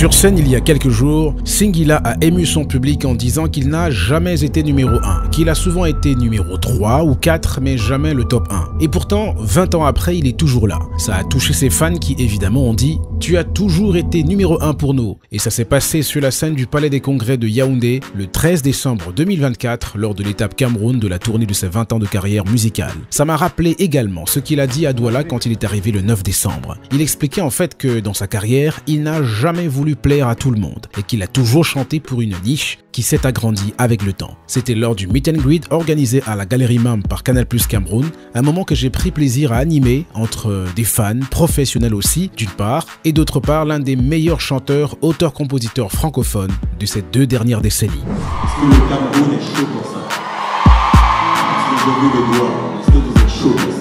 Sur scène il y a quelques jours, Singila a ému son public en disant qu'il n'a jamais été numéro 1, qu'il a souvent été numéro 3 ou 4 mais jamais le top 1. Et pourtant, 20 ans après, il est toujours là. Ça a touché ses fans qui évidemment ont dit « Tu as toujours été numéro 1 pour nous ». Et ça s'est passé sur la scène du Palais des Congrès de Yaoundé le 13 décembre 2024 lors de l'étape Cameroun de la tournée de ses 20 ans de carrière musicale. Ça m'a rappelé également ce qu'il a dit à Douala quand il est arrivé le 9 décembre. Il expliquait en fait que dans sa carrière, il n'a jamais voulu plaire à tout le monde et qu'il a toujours chanté pour une niche qui s'est agrandie avec le temps. C'était lors du meet and greet organisé à la Galerie MAM par Canal+ Cameroun, un moment que j'ai pris plaisir à animer entre des fans, professionnels aussi, d'une part, et d'autre part l'un des meilleurs chanteurs, auteurs-compositeurs francophones de ces 2 dernières décennies. Est-ce que le Cameroun est chaud pour ça? Est-ce que je vous le dois? Est-ce que vous êtes chaud pour ça?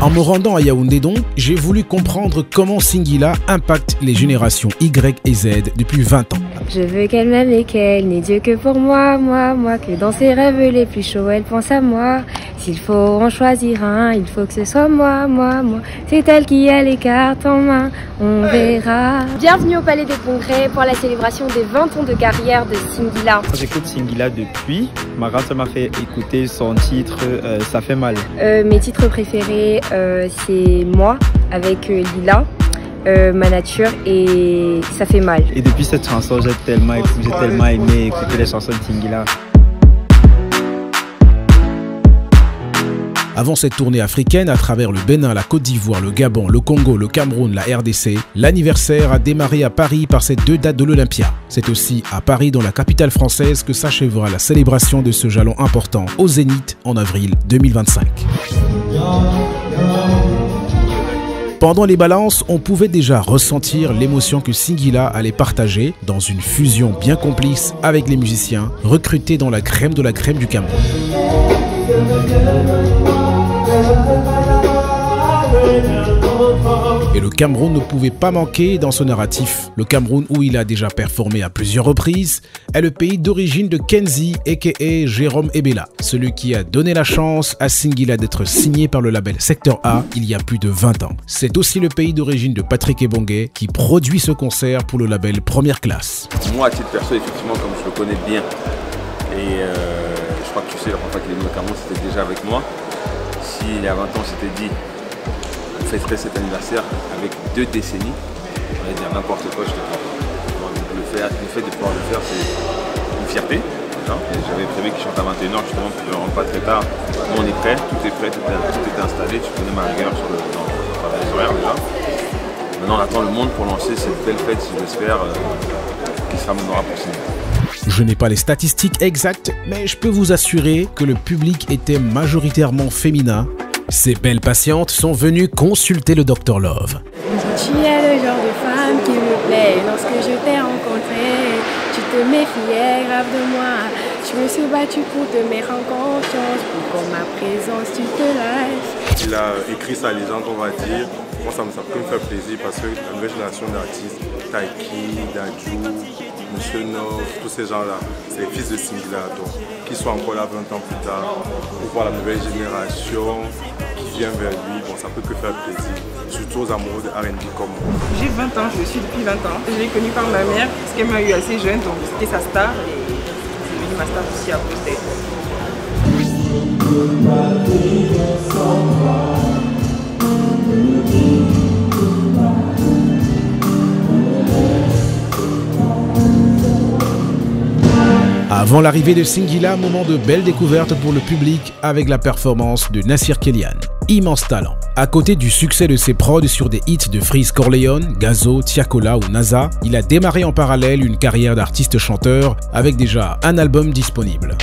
En me rendant à Yaoundé donc, j'ai voulu comprendre comment Singila impacte les générations Y et Z depuis 20 ans. Je veux qu'elle m'aime et qu'elle n'ait Dieu que pour moi, moi, que dans ses rêves les plus chauds, elle pense à moi. S'il faut en choisir un, il faut que ce soit moi. C'est elle qui a les cartes en main, on verra. Bienvenue au Palais des Congrès pour la célébration des 20 ans de carrière de Singila. J'écoute Singila depuis. Ma grande sœur m'a fait écouter son titre Ça fait mal. Mes titres préférés, c'est Moi avec Lila. Ma nature et Ça fait mal. Et depuis cette chanson, j'ai tellement aimé écouter les chansons de Singila. Avant cette tournée africaine à travers le Bénin, la Côte d'Ivoire, le Gabon, le Congo, le Cameroun, la RDC, l'anniversaire a démarré à Paris par ces 2 dates de l'Olympia. C'est aussi à Paris, dans la capitale française, que s'achèvera la célébration de ce jalon important au Zénith en avril 2025. Pendant les balances, on pouvait déjà ressentir l'émotion que Singila allait partager dans une fusion bien complice avec les musiciens recrutés dans la crème de la crème du Cameroun. Et le Cameroun ne pouvait pas manquer dans ce narratif. Le Cameroun, où il a déjà performé à plusieurs reprises, est le pays d'origine de Kenzie aka Jérôme Ebela, celui qui a donné la chance à Singila d'être signé par le label Secteur A il y a plus de 20 ans. C'est aussi le pays d'origine de Patrick Ebongue qui produit ce concert pour le label Première Classe. Moi, à titre perso, effectivement, comme je le connais bien, et je crois que tu sais, la première fois qu'il est venu au Cameroun, c'était déjà avec moi. S'il y a 20 ans, c'était dit on fêterait cet anniversaire avec 2 décennies, on va dire n'importe quoi, je te crois. Le fait de pouvoir le faire, c'est une fierté. J'avais prévu qu'il chante à 21h, justement, puis je ne rentre pas très tard. Nous, on est prêt, tout est installé, tu connais ma rigueur sur les horaires déjà. Maintenant, on attend le monde pour lancer cette belle fête, si j'espère, qui sera mémorable pour Singila. Je n'ai pas les statistiques exactes, mais je peux vous assurer que le public était majoritairement féminin. Ces belles patientes sont venues consulter le Dr Love. Tu es le genre de femme qui me plaît. Lorsque je t'ai rencontré, tu te méfiais grave de moi. Je me suis battue pour te mettre en confiance, pour qu'en ma présence tu te lâches. Il a écrit sa légende, on va dire. Moi, ça peut me faire plaisir parce que la nouvelle génération d'artistes, Taiki, Dadju, Monsieur Nov, tous ces gens-là, c'est les fils de Singila. Donc, qu'ils soient encore là 20 ans plus tard, pour voir la nouvelle génération qui vient vers lui, bon, ça peut que faire plaisir. Surtout aux amoureux de R&B comme moi. J'ai 20 ans, je le suis depuis 20 ans. Je l'ai connu par ma mère, parce qu'elle m'a eu assez jeune, donc c'était sa star. Et c'est devenu ma star aussi à cause d'elle. Avant l'arrivée de Singila, moment de belle découverte pour le public avec la performance de Nassir Kélian. Immense talent. À côté du succès de ses prods sur des hits de Freeze Corleone, Gazo, Tiakola ou NASA, il a démarré en parallèle une carrière d'artiste-chanteur avec déjà un album disponible.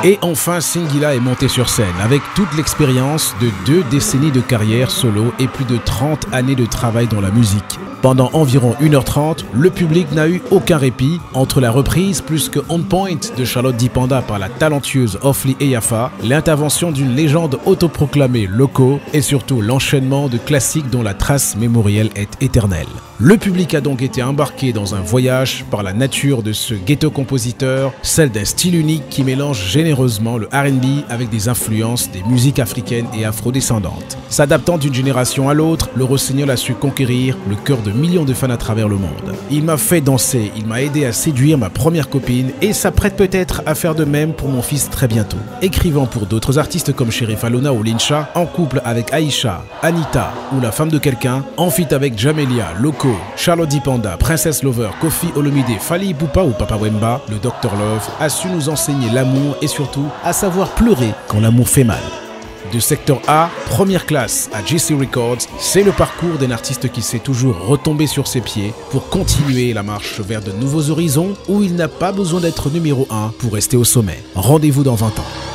Et enfin, Singila est monté sur scène avec toute l'expérience de 2 décennies de carrière solo et plus de 30 années de travail dans la musique. Pendant environ 1h30, le public n'a eu aucun répit entre la reprise plus que on point de Charlotte Dipanda par la talentueuse Ofli Eyafa, l'intervention d'une légende autoproclamée Loco et surtout l'enchaînement de classiques dont la trace mémorielle est éternelle. Le public a donc été embarqué dans un voyage par la nature de ce ghetto compositeur, celle d'un style unique qui mélange généreusement le R&B avec des influences des musiques africaines et afrodescendantes. S'adaptant d'une génération à l'autre, le Rossignol a su conquérir le cœur de millions de fans à travers le monde. Il m'a fait danser, il m'a aidé à séduire ma première copine et s'apprête peut-être à faire de même pour mon fils très bientôt. Écrivant pour d'autres artistes comme Cherif Alona ou Lincha, en couple avec Aïcha, Anita ou la femme de quelqu'un, en feat avec Jamelia, Loco, Charlotte Dipanda, Princess Lover, Kofi Olomide, Fally Ipupa ou Papa Wemba, le Dr Love a su nous enseigner l'amour et surtout à savoir pleurer quand l'amour fait mal. De secteur A, première classe à JC Records, c'est le parcours d'un artiste qui sait toujours retomber sur ses pieds pour continuer la marche vers de nouveaux horizons où il n'a pas besoin d'être numéro 1 pour rester au sommet. Rendez-vous dans 20 ans.